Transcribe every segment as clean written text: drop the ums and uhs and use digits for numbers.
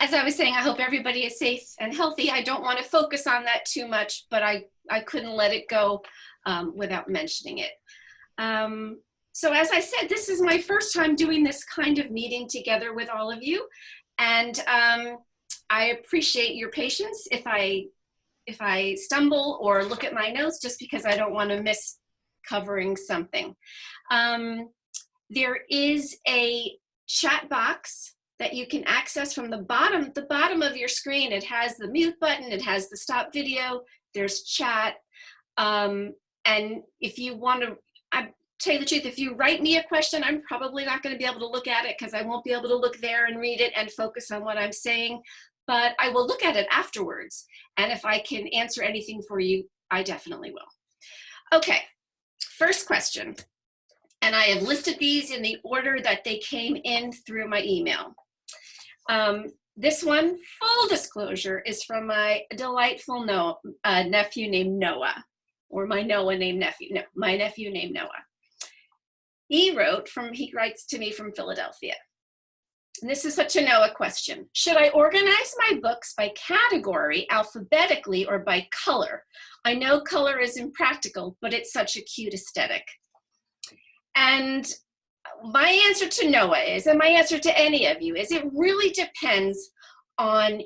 as I was saying, I hope everybody is safe and healthy. I don't want to focus on that too much, but I couldn't let it go without mentioning it. So as I said, this is my first time doing this kind of meeting together with all of you. And I appreciate your patience if I stumble or look at my notes, just because I don't want to miss covering something. There is a chat box that you can access from the bottom of your screen. It has the mute button, it has the stop video, there's chat. And if you want to, I tell you the truth, if you write me a question, I'm probably not going to be able to look at it because I won't be able to look there and read it and focus on what I'm saying, but I will look at it afterwards. And if I can answer anything for you, I definitely will. Okay, first question. And I have listed these in the order that they came in through my email. This one, full disclosure, is from my delightful nephew named Noah, or my Noah named nephew. No, my nephew named Noah. He writes to me from Philadelphia. And this is such a Noah question. Should I organize my books by category, alphabetically, or by color? I know color is impractical, but it's such a cute aesthetic. And my answer to Noah is, and my answer to any of you is, it really depends on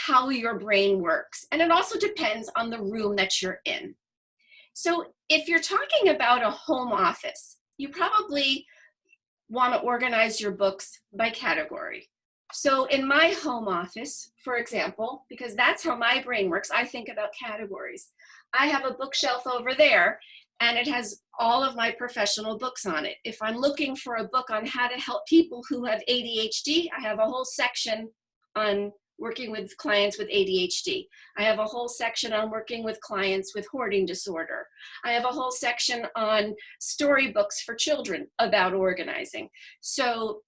how your brain works. And it also depends on the room that you're in. So if you're talking about a home office, you probably want to organize your books by category. So in my home office, for example, because that's how my brain works, I think about categories. I have a bookshelf over there, and it has all of my professional books on it. If I'm looking for a book on how to help people who have ADHD, I have a whole section on working with clients with ADHD. I have a whole section on working with clients with hoarding disorder. I have a whole section on storybooks for children about organizing. So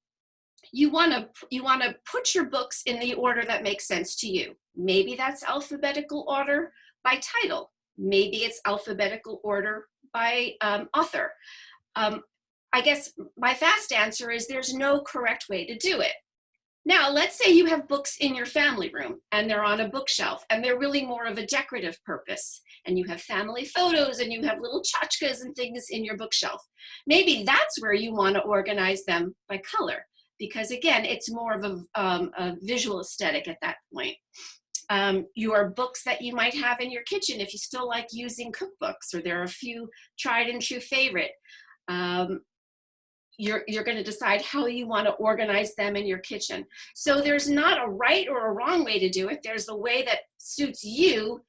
you want to put your books in the order that makes sense to you. Maybe that's alphabetical order by title. Maybe it's alphabetical order by author. I guess my fast answer is there's no correct way to do it. Now, let's say you have books in your family room and they're on a bookshelf and they're really more of a decorative purpose, and you have family photos and you have little tchotchkes and things in your bookshelf. Maybe that's where you want to organize them by color, because again, it's more of a visual aesthetic at that point. Your books that you might have in your kitchen, if you still like using cookbooks, or there are a few tried and true favorite, you're going to decide how you want to organize them in your kitchen. So there's not a right or a wrong way to do it. There's the way that suits you,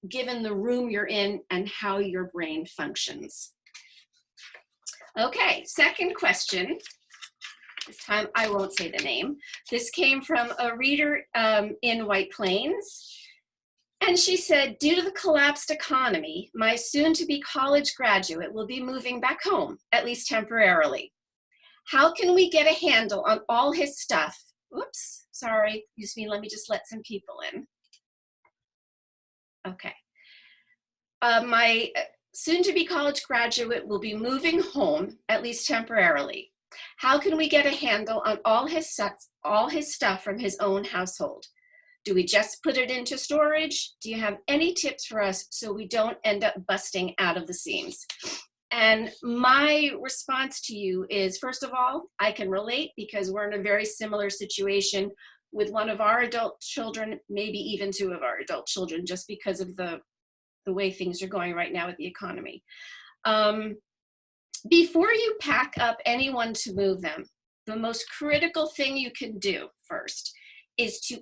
given the room you're in and how your brain functions. Okay, second question. This time I won't say the name. This came from a reader in White Plains. And she said, due to the collapsed economy, my soon-to-be college graduate will be moving back home, at least temporarily. How can we get a handle on all his stuff? Oops, sorry, excuse me, let me just let some people in. Okay. My soon-to-be college graduate will be moving home, at least temporarily. How can we get a handle on all his stuff from his own household? Do we just put it into storage? Do you have any tips for us so we don't end up busting out of the seams? And my response to you is, first of all, I can relate because we're in a very similar situation with one of our adult children, maybe even two of our adult children, just because of the way things are going right now with the economy. Before you pack up anyone to move them, the most critical thing you can do first is to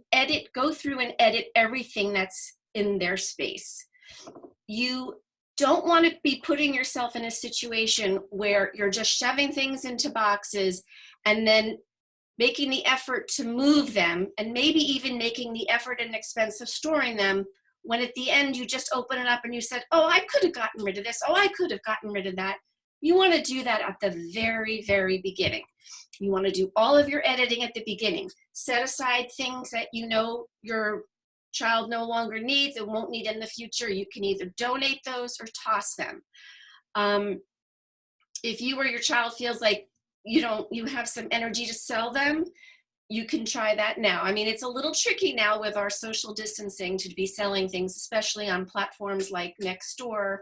go through and edit everything that's in their space. You don't want to be putting yourself in a situation where you're just shoving things into boxes and then making the effort to move them, and maybe even making the effort and expense of storing them, when at the end you just open it up and you said, oh, I could have gotten rid of this. Oh, I could have gotten rid of that. You want to do that at the very, very beginning. You want to do all of your editing at the beginning. Set aside things that you know your child no longer needs and won't need in the future. You can either donate those or toss them. If you or your child feels like you have some energy to sell them, you can try that now. I mean, it's a little tricky now with our social distancing to be selling things, especially on platforms like Nextdoor,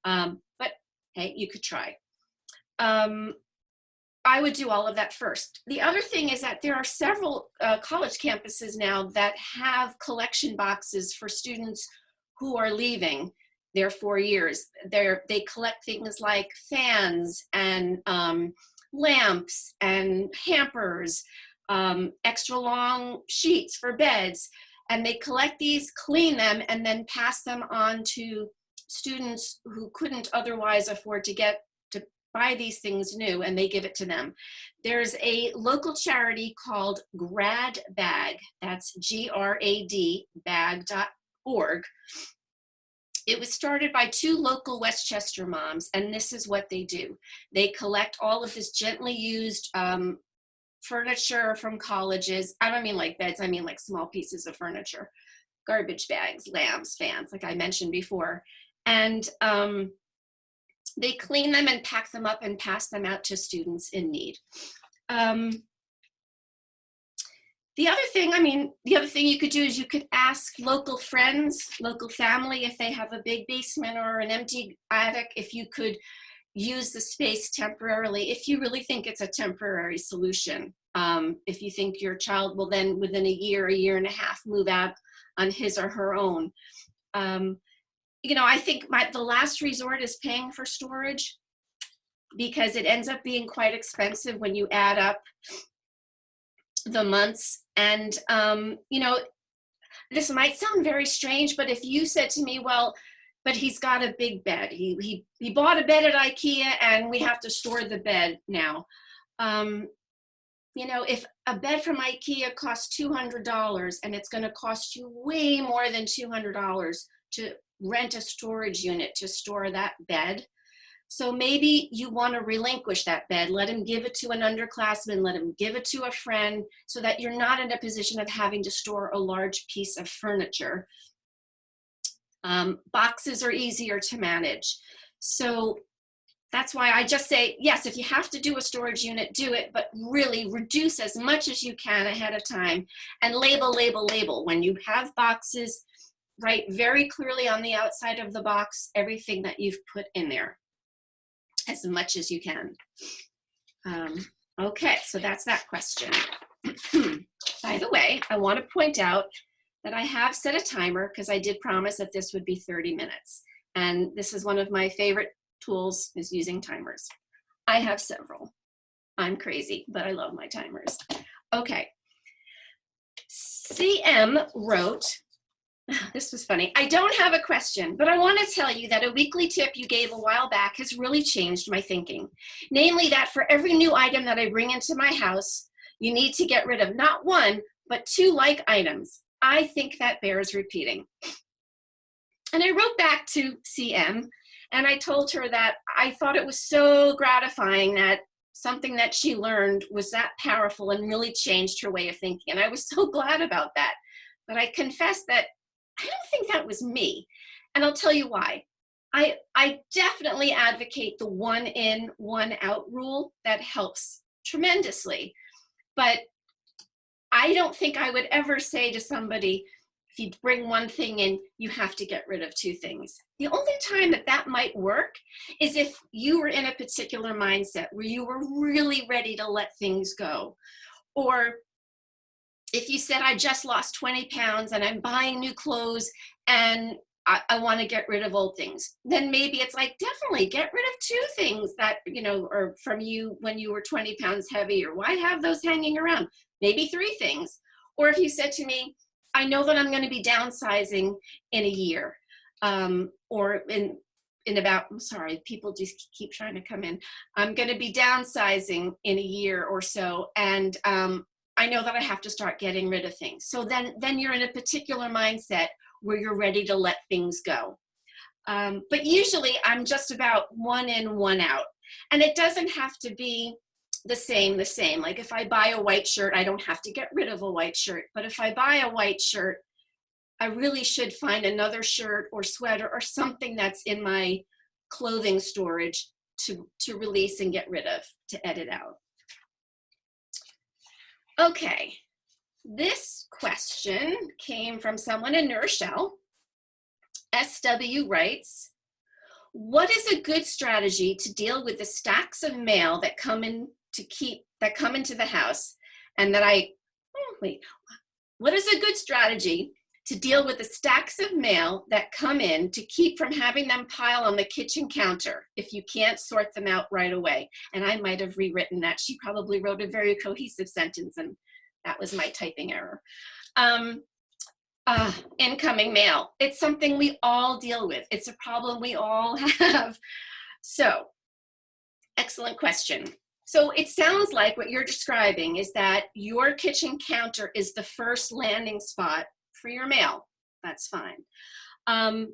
but hey, you could try. I would do all of that first. The other thing is that there are several college campuses now that have collection boxes for students who are leaving their 4 years. They collect things like fans and lamps and hampers, extra long sheets for beds, and they collect these, clean them, and then pass them on to students who couldn't otherwise afford to buy these things new, and they give it to them. There's a local charity called Grad Bag, that's G-R-A-D, bag.org. It was started by 2 local Westchester moms, and this is what they do. They collect all of this gently used furniture from colleges. I don't mean like beds, I mean like small pieces of furniture, garbage bags, lamps, fans, like I mentioned before. And they clean them and pack them up and pass them out to students in need. The other thing you could do is you could ask local friends, local family, if they have a big basement or an empty attic, if you could use the space temporarily, if you really think it's a temporary solution. If you think your child will then within a year and a half move out on his or her own. You know, I think the last resort is paying for storage, because it ends up being quite expensive when you add up the months. And, you know, this might sound very strange, but if you said to me, well, but he's got a big bed. He bought a bed at IKEA and we have to store the bed now. You know, if a bed from IKEA costs $200 and it's going to cost you way more than $200 to rent a storage unit to store that bed. So maybe you want to relinquish that bed, let him give it to an underclassman, let him give it to a friend, so that you're not in a position of having to store a large piece of furniture. Boxes are easier to manage. So that's why I just say, yes, if you have to do a storage unit, do it, but really reduce as much as you can ahead of time, and label, label, label. When you have boxes, write very clearly on the outside of the box everything that you've put in there, as much as you can. Okay, so that's that question. By the way, I want to point out that I have set a timer, because I did promise that this would be 30 minutes. And this is one of my favorite tools, is using timers. I have several. I'm crazy, but I love my timers. Okay. CM wrote, this was funny. I don't have a question, but I want to tell you that a weekly tip you gave a while back has really changed my thinking. Namely, that for every new item that I bring into my house, you need to get rid of not 1, but 2 like items. I think that bears repeating. And I wrote back to CM, and I told her that I thought it was so gratifying that something that she learned was that powerful and really changed her way of thinking. And I was so glad about that. But I confess that I don't think that was me. And I'll tell you why. I definitely advocate the 1 in, 1 out rule. That helps tremendously. But I don't think I would ever say to somebody, if you bring 1 thing in, you have to get rid of 2 things. The only time that that might work is if you were in a particular mindset where you were really ready to let things go. Or if you said, I just lost 20 pounds and I'm buying new clothes and I want to get rid of old things, then maybe it's like, definitely get rid of 2 things that, you know, are from you when you were 20 pounds heavier. Why have those hanging around? Maybe 3 things. Or if you said to me, I know that I'm going to be downsizing in a year, or in about, I'm sorry, people just keep trying to come in. I'm going to be downsizing in a year or so. And I know that I have to start getting rid of things. So then you're in a particular mindset where you're ready to let things go. But usually I'm just about 1 in, 1 out. And it doesn't have to be the same. Like if I buy a white shirt, I don't have to get rid of a white shirt. But if I buy a white shirt, I really should find another shirt or sweater or something that's in my clothing storage to release and get rid of, to edit out. Okay, This question came from someone in New Rochelle. SW writes, what is a good strategy to deal with the stacks of mail that come into the house and that what is a good strategy to deal with the stacks of mail that come in to keep from having them pile on the kitchen counter if you can't sort them out right away? And I might have rewritten that. She probably wrote a very cohesive sentence, and that was my typing error. Incoming mail. It's something we all deal with. It's a problem we all have. So, excellent question. So it sounds like what you're describing is that your kitchen counter is the first landing spot for your mail. That's fine. And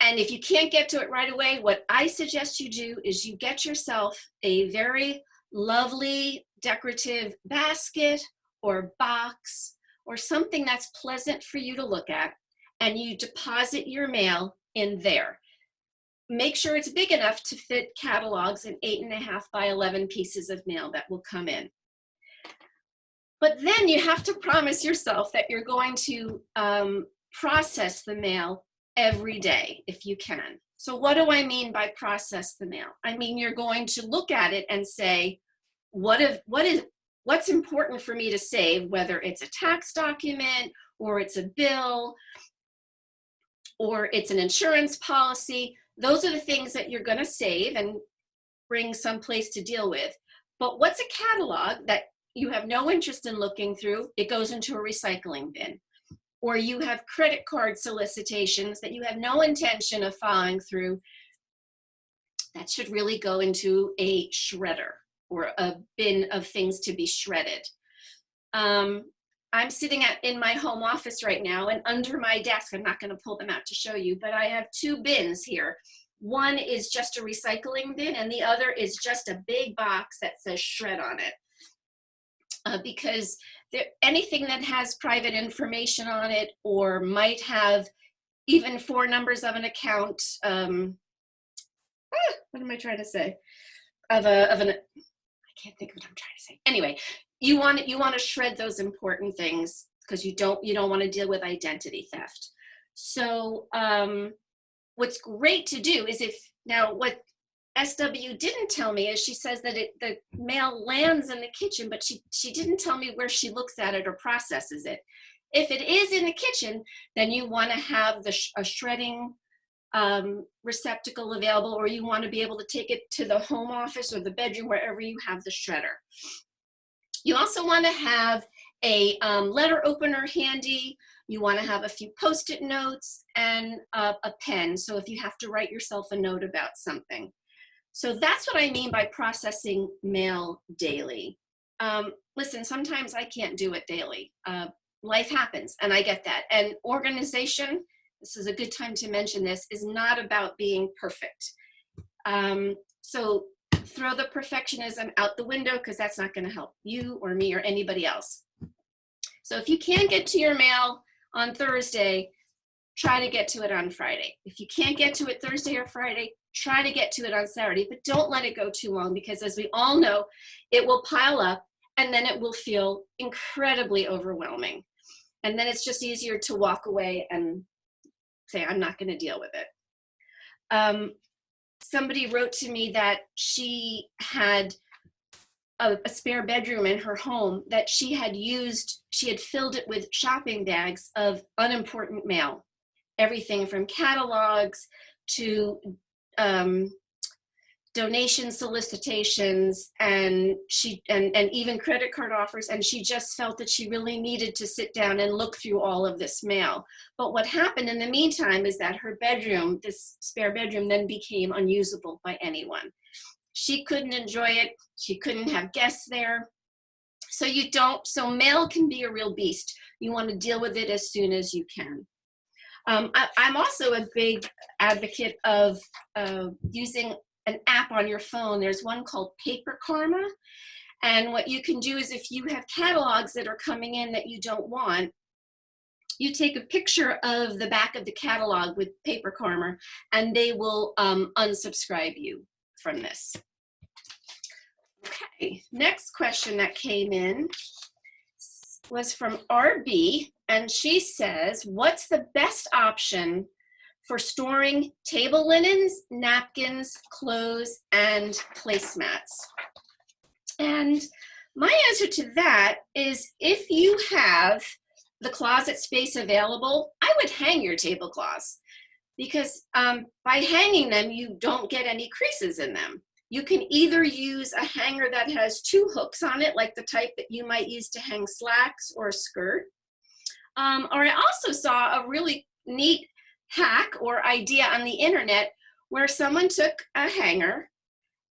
if you can't get to it right away, what I suggest you do is you get yourself a very lovely decorative basket or box or something that's pleasant for you to look at, and you deposit your mail in there. Make sure it's big enough to fit catalogs and 8.5 by 11 pieces of mail that will come in. But then you have to promise yourself that you're going to process the mail every day if you can. So what do I mean by process the mail? I mean, you're going to look at it and say, what's important for me to save, whether it's a tax document or it's a bill or it's an insurance policy. Those are the things that you're going to save and bring someplace to deal with. But what's a catalog that you have no interest in looking through? It goes into a recycling bin. Or you have credit card solicitations that you have no intention of following through. That should really go into a shredder or a bin of things to be shredded. I'm sitting in my home office right now, and under my desk, I'm not going to pull them out to show you, but I have 2 bins here. One is just a recycling bin, and the other is just a big box that says shred on it. Because anything that has private information on it or might have even 4 numbers of an account, what am I trying to say? I can't think of what I'm trying to say. Anyway, you want to shred those important things because you don't want to deal with identity theft. So what's great to do is what SW didn't tell me is she says that the mail lands in the kitchen, but she didn't tell me where she looks at it or processes it. If it is in the kitchen, then you want to have a shredding receptacle available, or you want to be able to take it to the home office or the bedroom, wherever you have the shredder. You also want to have a letter opener handy. You want to have a few Post-it notes and a pen, so if you have to write yourself a note about something. So that's what I mean by processing mail daily. Listen, sometimes I can't do it daily. Life happens, and I get that. And organization, this is a good time to mention this, is not about being perfect. So throw the perfectionism out the window, because that's not going to help you or me or anybody else. So if you can't get to your mail on Thursday, try to get to it on Friday. If you can't get to it Thursday or Friday, try to get to it on Saturday, but don't let it go too long, because as we all know, it will pile up and then it will feel incredibly overwhelming. And then it's just easier to walk away and say, I'm not going to deal with it. Somebody wrote to me that she had a spare bedroom in her home that she had filled it with shopping bags of unimportant mail. Everything from catalogs to donation solicitations and even credit card offers, and she just felt that she really needed to sit down and look through all of this mail. But what happened in the meantime is that her bedroom, this spare bedroom, then became unusable by anyone. She couldn't enjoy it. She couldn't have guests there. So mail can be a real beast. You want to deal with it as soon as you can. I'm also a big advocate of using an app on your phone. There's one called Paper Karma. And what you can do is, if you have catalogs that are coming in that you don't want, you take a picture of the back of the catalog with Paper Karma, and they will unsubscribe you from this. Okay, next question that came in. was from RB, and she says, what's the best option for storing table linens, napkins, clothes, and placemats? And my answer to that is, if you have the closet space available, I would hang your tablecloths, because by hanging them, you don't get any creases in them. You can either use a hanger that has 2 hooks on it, like the type that you might use to hang slacks or a skirt. Or I also saw a really neat hack or idea on the internet where someone took a hanger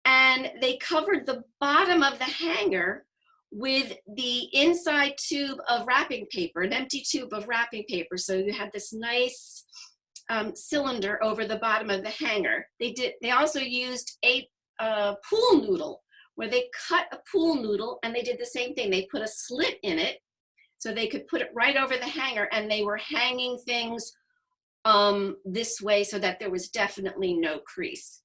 and they covered the bottom of the hanger with the inside tube of wrapping paper, an empty tube of wrapping paper. So you had this nice cylinder over the bottom of the hanger. They also used a pool noodle, where they cut a pool noodle, and they did the same thing. They put a slit in it so they could put it right over the hanger, and they were hanging things this way so that there was definitely no crease.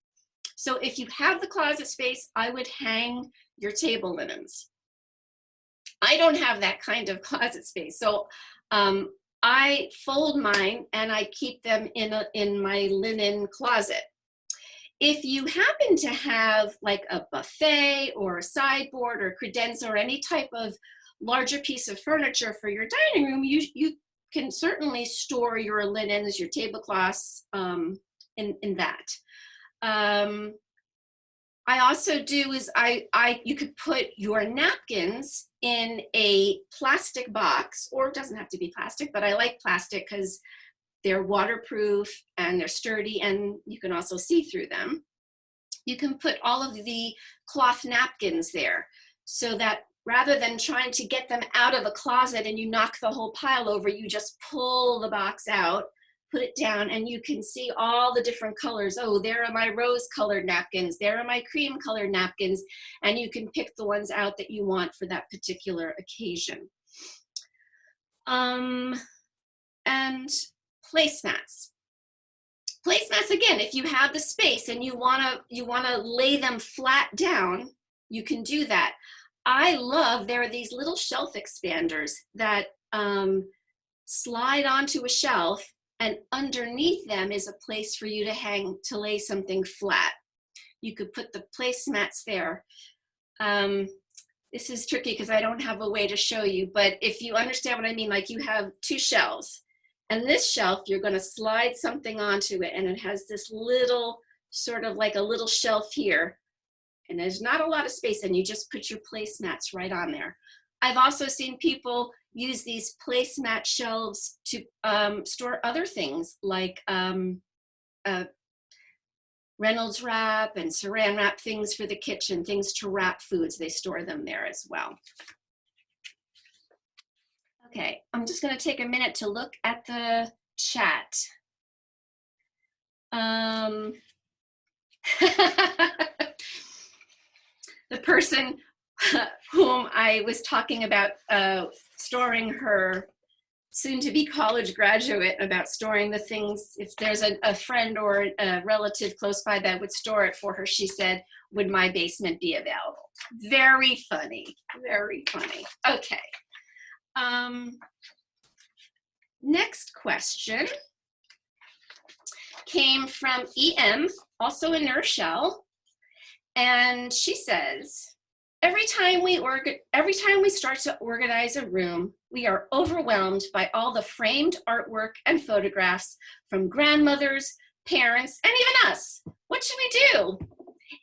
So if you have the closet space, I would hang your table linens. I don't have that kind of closet space, so I fold mine and I keep them in my linen closet. If you happen to have like a buffet or a sideboard or credenza or any type of larger piece of furniture for your dining room, you can certainly store your linens, your tablecloths in that. I also do is you could put your napkins in a plastic box, or it doesn't have to be plastic, but I like plastic because they're waterproof and they're sturdy, and you can also see through them. You can put all of the cloth napkins there, so that rather than trying to get them out of a closet and you knock the whole pile over, you just pull the box out, put it down, and you can see all the different colors. Oh, there are my rose-colored napkins. There are my cream-colored napkins. And you can pick the ones out that you want for that particular occasion. And placemats. Placemats, again, if you have the space and you wanna lay them flat down, you can do that. I love, there are these little shelf expanders that slide onto a shelf, and underneath them is a place for you to lay something flat. You could put the placemats there. This is tricky because I don't have a way to show you, but if you understand what I mean, like you have 2 shelves, and this shelf, you're gonna slide something onto it, and it has this little, sort of like a little shelf here, and there's not a lot of space, and you just put your placemats right on there. I've also seen people use these placemat shelves to store other things like Reynolds wrap and saran wrap, things for the kitchen, things to wrap foods. They store them there as well. Okay, I'm just going to take a minute to look at the chat. The person whom I was talking about storing her soon-to-be college graduate, about storing the things, if there's a friend or a relative close by that would store it for her, she said, would my basement be available? Very funny, very funny. Okay. Next question came from EM, also in New Rochelle, and she says, every time we start to organize a room, we are overwhelmed by all the framed artwork and photographs from grandmothers, parents, and even us. What should we do?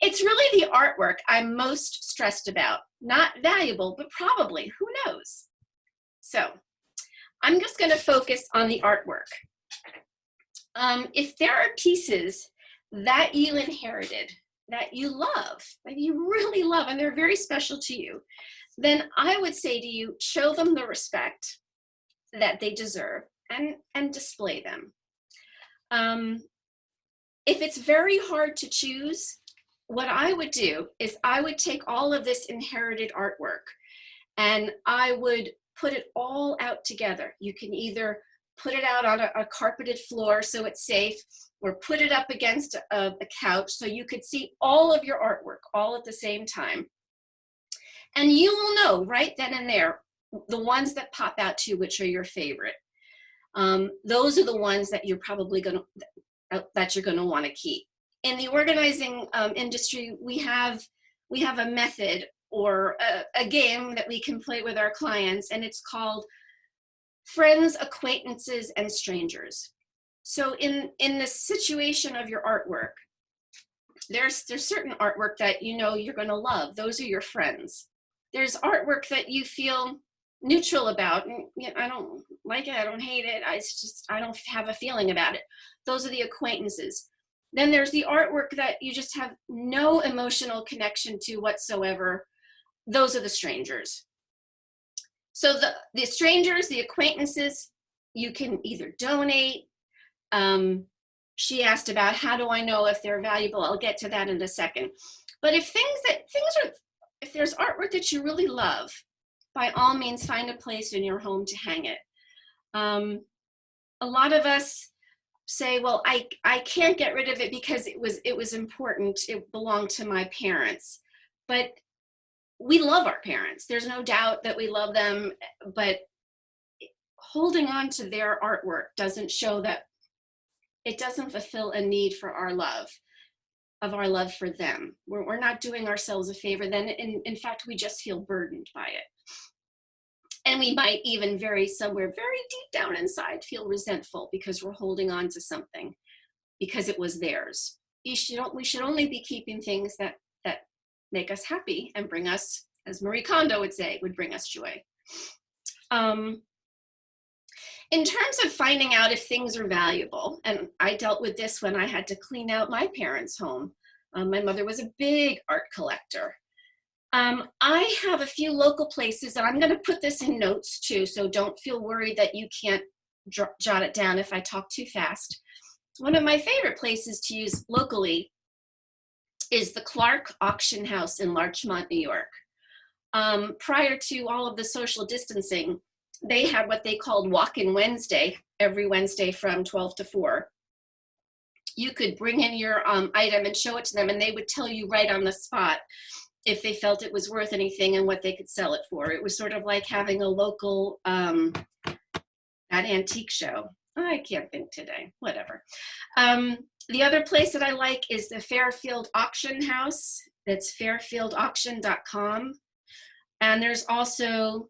It's really the artwork I'm most stressed about. Not valuable, but probably, who knows? So I'm just going to focus on the artwork. If there are pieces that you inherited, that you love, that you really love, and they're very special to you, then I would say to you, show them the respect that they deserve and display them. If it's very hard to choose, what I would do is I would take all of this inherited artwork and I would put it all out together. You can either put it out on a carpeted floor so it's safe, or put it up against a couch so you could see all of your artwork all at the same time. And you will know right then and there the ones that pop out to you, which are your favorite. Those are the ones that you're probably going to want to keep. In the organizing industry, we have a method or a game that we can play with our clients, and it's called friends, acquaintances, and strangers. So in the situation of your artwork, there's certain artwork that you know you're going to love. Those are your friends. There's artwork that you feel neutral about. And, you know, I don't like it, I don't hate it, I don't have a feeling about it. Those are the acquaintances. Then there's the artwork that you just have no emotional connection to whatsoever. Those are the strangers. So the strangers, the acquaintances, you can either donate. She asked about how do I know if they're valuable. I'll get to that in a second. But if there's artwork that you really love, by all means, find a place in your home to hang it. A lot of us say, well, I can't get rid of it because it was important. It belonged to my parents. But we love our parents. There's no doubt that we love them, but holding on to their artwork doesn't show that, it doesn't fulfill a need for our love for them. We're not doing ourselves a favor then. In fact, we just feel burdened by it. And we might even somewhere very deep down inside feel resentful because we're holding on to something because it was theirs. We should only be keeping things that make us happy and bring us, as Marie Kondo would say, would bring us joy. In terms of finding out if things are valuable, and I dealt with this when I had to clean out my parents' home. My mother was a big art collector. I have a few local places, and I'm going to put this in notes too, so don't feel worried that you can't jot it down if I talk too fast. One of my favorite places to use locally is the Clark Auction House in Larchmont, New York. Prior to all of the social distancing, they had what they called Walk-in Wednesday, every Wednesday from 12 to 4. You could bring in your item and show it to them, and they would tell you right on the spot if they felt it was worth anything and what they could sell it for. It was sort of like having a local, that antique show. I can't think today, whatever. The other place that I like is the Fairfield Auction House. That's fairfieldauction.com. And there's also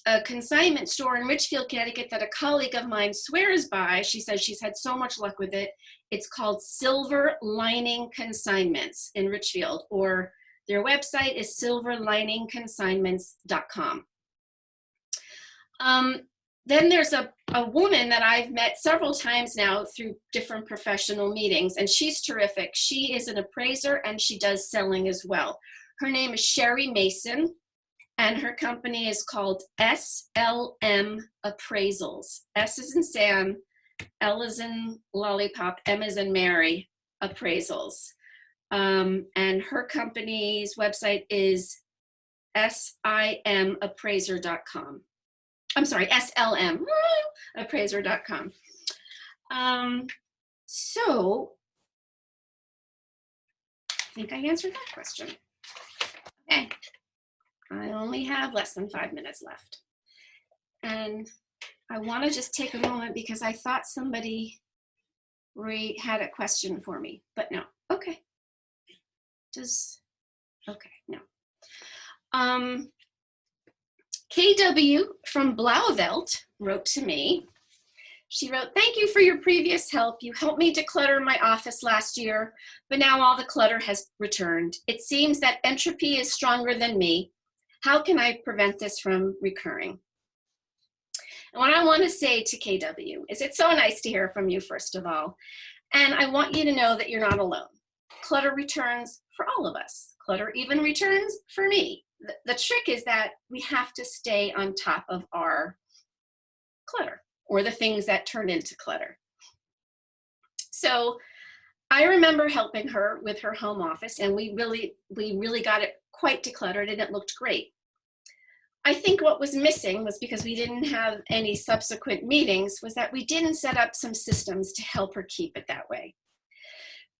a consignment store in Richfield, Connecticut that a colleague of mine swears by. She says she's had so much luck with it. It's called Silver Lining Consignments in Richfield, or their website is silverliningconsignments.com. Then there's a woman that I've met several times now through different professional meetings, and she's terrific. She is an appraiser and she does selling as well. Her name is Sherry Mason, and her company is called SLM Appraisals. S is in Sam, L is in Lollipop, M is in Mary Appraisals. And her company's website is simappraiser.com. I'm sorry, SLM appraiser.com. So I think I answered that question. Okay, I only have less than 5 minutes left. And I want to just take a moment because I thought somebody had a question for me, but no. Okay. Okay, no. KW from Blauvelt wrote to me. She wrote, "Thank you for your previous help. You helped me declutter my office last year, but now all the clutter has returned. It seems that entropy is stronger than me. How can I prevent this from recurring?" And what I want to say to KW is it's so nice to hear from you, first of all. And I want you to know that you're not alone. Clutter returns for all of us. Clutter even returns for me. The trick is that we have to stay on top of our clutter, or the things that turn into clutter. So I remember helping her with her home office, and we really got it quite decluttered, and it looked great. I think what was missing was, because we didn't have any subsequent meetings, was that we didn't set up some systems to help her keep it that way.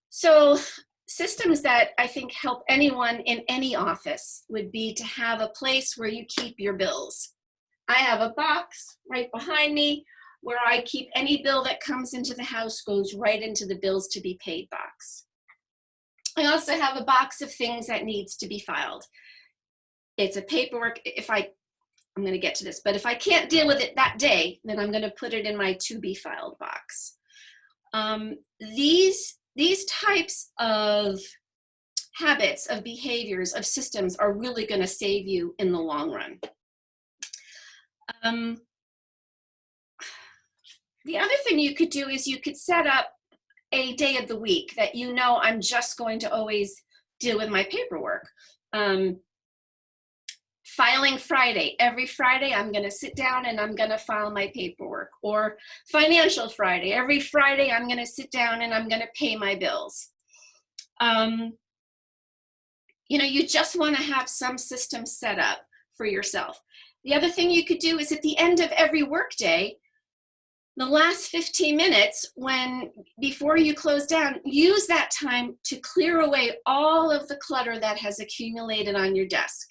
So systems that I think help anyone in any office would be to have a place where you keep your bills. I have a box right behind me where I keep any bill that comes into the house goes right into the bills to be paid box. I also have a box of things that needs to be filed. It's a paperwork. I'm going to get to this, but if I can't deal with it that day, then I'm going to put it in my to be filed box. These types of habits, of behaviors, of systems are really going to save you in the long run. The other thing you could do is you could set up a day of the week that you know I'm just going to always deal with my paperwork. Filing Friday. Every Friday I'm going to sit down and I'm going to file my paperwork. Or Financial Friday. Every Friday I'm going to sit down and I'm going to pay my bills. You know, you just want to have some system set up for yourself. The other thing you could do is at the end of every workday, the last 15 minutes, before you close down, use that time to clear away all of the clutter that has accumulated on your desk.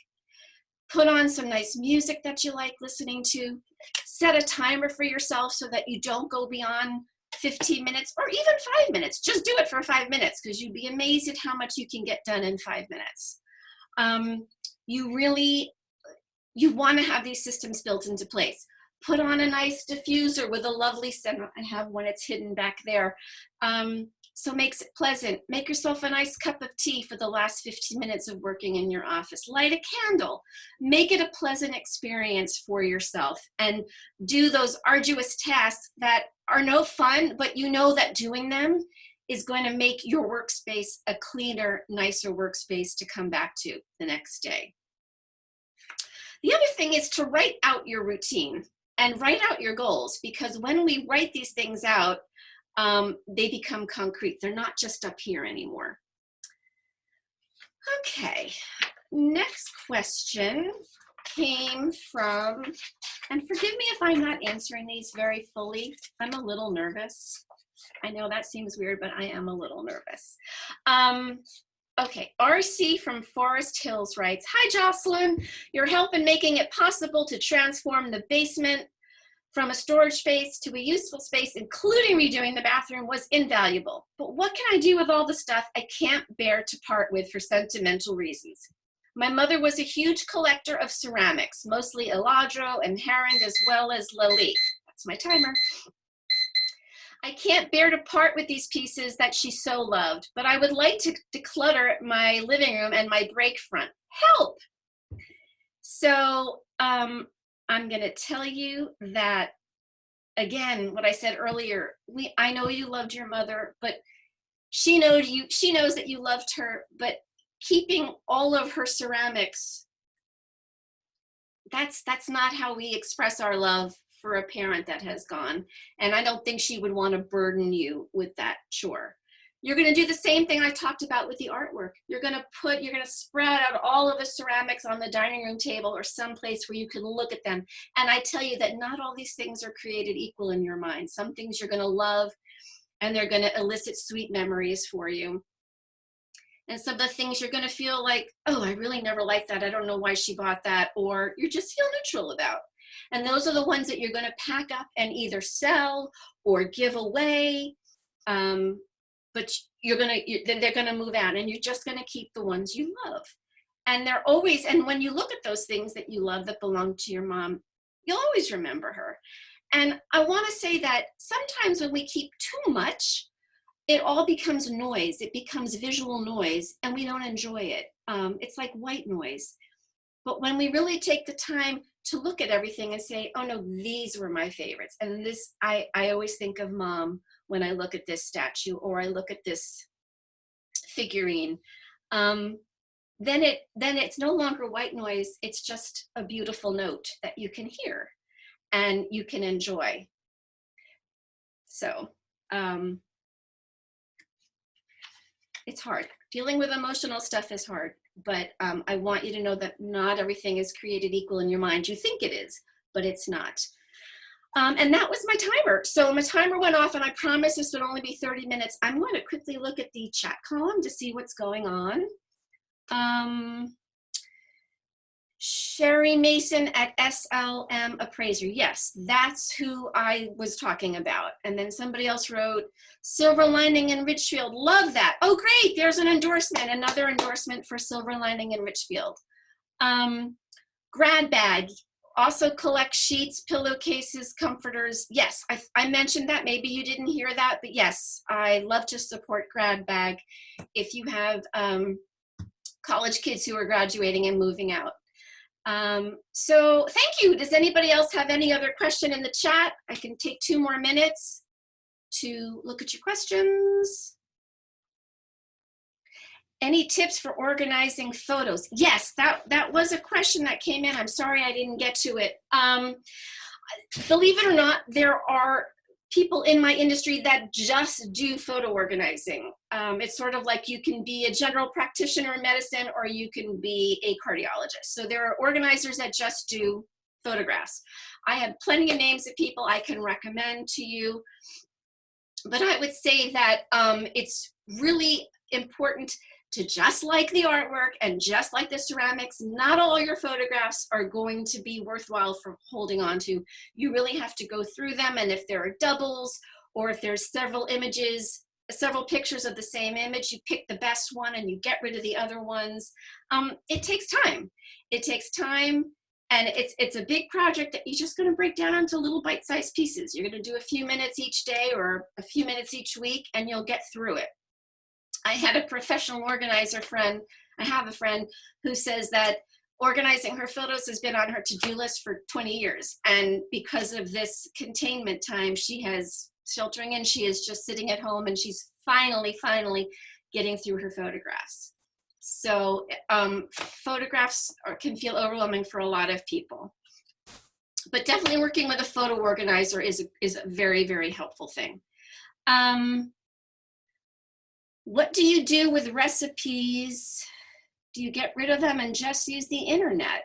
Put on some nice music that you like listening to. Set a timer for yourself so that you don't go beyond 15 minutes or even 5 minutes. Just do it for 5 minutes because you'd be amazed at how much you can get done in 5 minutes. You want to have these systems built into place. Put on a nice diffuser with a lovely scent. I have one, it's hidden back there. So makes it pleasant. Make yourself a nice cup of tea for the last 15 minutes of working in your office. Light a candle. Make it a pleasant experience for yourself and do those arduous tasks that are no fun, but you know that doing them is going to make your workspace a cleaner, nicer workspace to come back to the next day. The other thing is to write out your routine and write out your goals, because when we write these things out, they become concrete. They're not just up here anymore. Okay, next question came from, and forgive me if I'm not answering these very fully. I'm a little nervous. I know that seems weird, but I am a little nervous. Okay, RC from Forest Hills writes, "Hi Jocelyn, your help in making it possible to transform the basement from a storage space to a useful space, including redoing the bathroom, was invaluable. But what can I do with all the stuff I can't bear to part with for sentimental reasons? My mother was a huge collector of ceramics, mostly Eladro and Heron, as well as Lalique." That's my timer. "I can't bear to part with these pieces that she so loved, but I would like to declutter my living room and my break front. Help!" So I'm going to tell you that, again, what I said earlier, I know you loved your mother, but she knows that you loved her, but keeping all of her ceramics, that's not how we express our love for a parent that has gone. And I don't think she would want to burden you with that chore. You're going to do the same thing I talked about with the artwork. You're going to spread out all of the ceramics on the dining room table or someplace where you can look at them. And I tell you that not all these things are created equal in your mind. Some things you're going to love and they're going to elicit sweet memories for you. And some of the things you're going to feel like, oh, I really never liked that. I don't know why she bought that. Or you just feel neutral about. And those are the ones that you're going to pack up and either sell or give away. But they're going to move out, and you're just going to keep the ones you love. And and when you look at those things that you love that belong to your mom, you'll always remember her. And I want to say that sometimes when we keep too much, it all becomes noise. It becomes visual noise, and we don't enjoy it. It's like white noise. But when we really take the time to look at everything and say, oh no, these were my favorites. And this, I always think of Mom when I look at this statue or I look at this figurine. Then it's no longer white noise. It's just a beautiful note that you can hear and you can enjoy. So it's hard. Dealing with emotional stuff is hard, but I want you to know that not everything is created equal in your mind. You think it is, but it's not. And that was my timer. So my timer went off, and I promise this would only be 30 minutes. I'm going to quickly look at the chat column to see what's going on. Sherry Mason at SLM Appraiser. Yes, that's who I was talking about. And then somebody else wrote, Silver Lining in Richfield. Love that. Oh, great. There's an endorsement, another endorsement for Silver Lining in Richfield. Grad Bag. Also collect sheets, pillowcases, comforters. Yes, I mentioned that. Maybe you didn't hear that, but yes, I love to support Grad Bag if you have college kids who are graduating and moving out. So thank you. Does anybody else have any other question in the chat? I can take 2 more minutes to look at your questions. Any tips for organizing photos? Yes, that was a question that came in. I'm sorry I didn't get to it. Believe it or not, there are people in my industry that just do photo organizing. It's sort of like you can be a general practitioner in medicine or you can be a cardiologist. So there are organizers that just do photographs. I have plenty of names of people I can recommend to you, but I would say that it's really important to, just like the artwork and just like the ceramics, not all your photographs are going to be worthwhile for holding on to. You really have to go through them, and if there are doubles or if there's several images, several pictures of the same image, you pick the best one and you get rid of the other ones. It takes time. It takes time, and it's a big project that you're just going to break down into little bite-sized pieces. You're going to do a few minutes each day or a few minutes each week, and you'll get through it. I had a professional organizer friend, I have a friend who says that organizing her photos has been on her to-do list for 20 years. And because of this containment time, she has sheltering in, she is just sitting at home and she's finally getting through her photographs. So photographs can feel overwhelming for a lot of people. But definitely working with a photo organizer is a very, very helpful thing. What do you do with recipes? Do you get rid of them and just use the internet?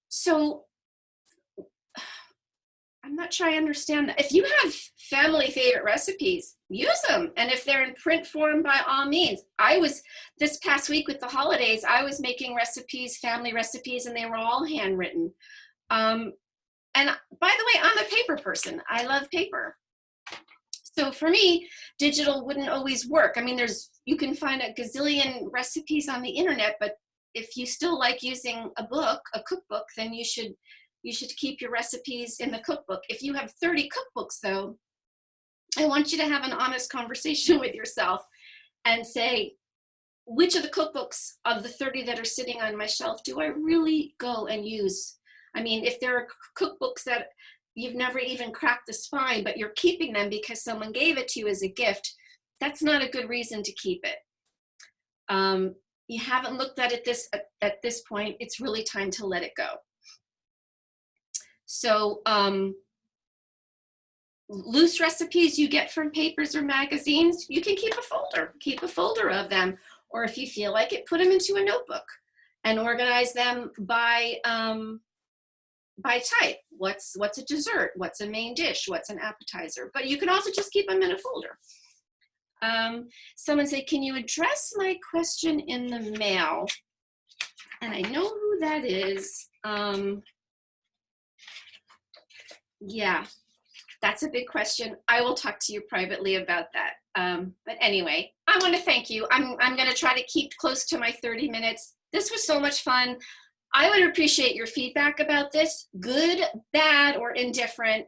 So I'm not sure I understand that. If you have family favorite recipes, use them. And if they're in print form, by all means. This past week with the holidays, I was making recipes, family recipes, and they were all handwritten. And by the way, I'm a paper person. I love paper. So for me, digital wouldn't always work. I mean, you can find a gazillion recipes on the internet, but if you still like using a cookbook, then you should keep your recipes in the cookbook. If you have 30 cookbooks though, I want you to have an honest conversation with yourself and say, which of the cookbooks of the 30 that are sitting on my shelf do I really go and use? I mean, if there are cookbooks that you've never even cracked the spine, but you're keeping them because someone gave it to you as a gift, that's not a good reason to keep it. You haven't looked at it at this point, it's really time to let it go. So loose recipes you get from papers or magazines, you can keep a folder of them. Or if you feel like it, put them into a notebook and organize them by type. What's a dessert? What's a main dish? What's an appetizer? But you can also just keep them in a folder. Someone said, can you address my question in the mail? And I know who that is. Yeah, that's a big question. I will talk to you privately about that. But anyway, I want to thank you. I'm going to try to keep close to my 30 minutes. This was so much fun. I would appreciate your feedback about this, good, bad, or indifferent.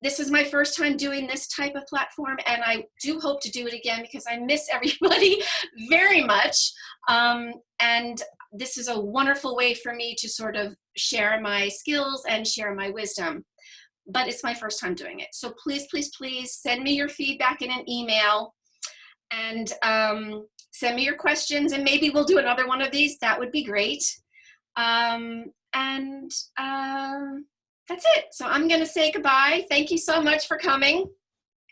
This is my first time doing this type of platform, and I do hope to do it again because I miss everybody very much. And this is a wonderful way for me to sort of share my skills and share my wisdom. But it's my first time doing it. So please, please, please send me your feedback in an email and send me your questions, and maybe we'll do another one of these. That would be great. That's it. So I'm going to say goodbye. Thank you so much for coming,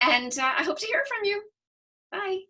and I hope to hear from you. Bye.